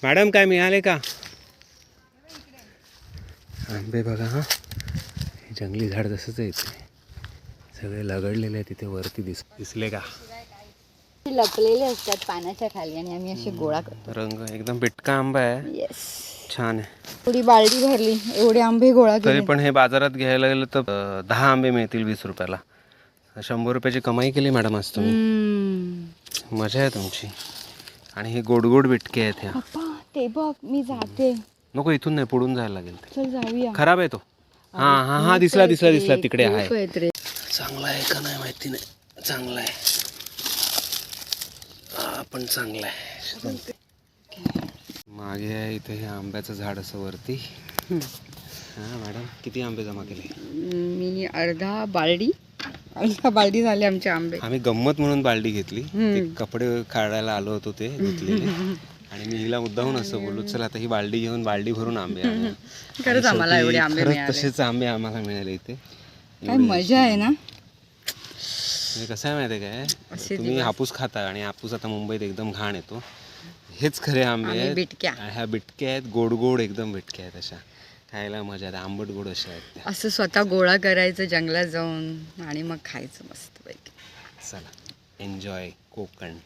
Madam काय मिळाले का? आंबे बघा हा, हे जंगली झाड जसंच आहे इथे सगळे लगडलेले आहे. तिथे वरती दिसले का? लपलेले असतात पाण्याच्या खाली आणि आम्ही असे गोळा करतो. रंग एकदम बिटका आंबा आहे. येस, छान आहे. थोडी बालदी भरली, एवढे आंबे गोळा तरी केले. पण हे बाजारात घ्यायला गेलं तर 10 आंबे मिळतील 20 रुपयाला. 100 रुपयाची कमाई केली मॅडम आज तुम्ही. मजा आहे तुमची. आणि हे गोड गोड बिटके आहेत ह्या. पप्पा ते बघ, मी जाते. नको, इथून नाही, पुढून जायला लागेल ते. चल जाऊया. खराब आहे तो. हा हा हा, दिसला दिसला दिसला, तिकडे आहे. खूप आहेत रे. चांगला आहे का नाही माहिती नाही. चांगला आहे, हा पण चांगला आहे. मागे आहे इथे हे आंब्याचं झाड असं वरती. हा मॅडम, किती आंबे जमा केले? मी अर्धा बालदी झाले आमचे आंबे. आम्ही गंमत म्हणून बालदी घेतली. ते कपडे काढायला आलो होतो ते धुतलेले. आणि मी हिला मुद्दाहून असं बोललो, चल आता ही बालदी घेऊन बालदी भरून आंबे आणूया. खरंच आम्हाला एवढे आंबे खरंच मिळाले. तसेच आंबे आम्हाला मिळाले इथे. काय मजा आहे ना. म्हणजे कसं आहे माहिती आहे काय, तुम्ही हापूस खाता आणि हापूस आता मुंबईत एकदम घाण येतो. हेच खरे आंबे आहेत. बिटक्या. ह्या बिटक्या आहेत, गोड गोड एकदम बिटक्या आहेत. अशा खायला मजा आहे, आंबट गोड अशा आहेत त्या. असं स्वतः गोळा करायचं जंगलात जाऊन आणि मग खायचं मस्त पैकी. चला, एन्जॉय कोकण.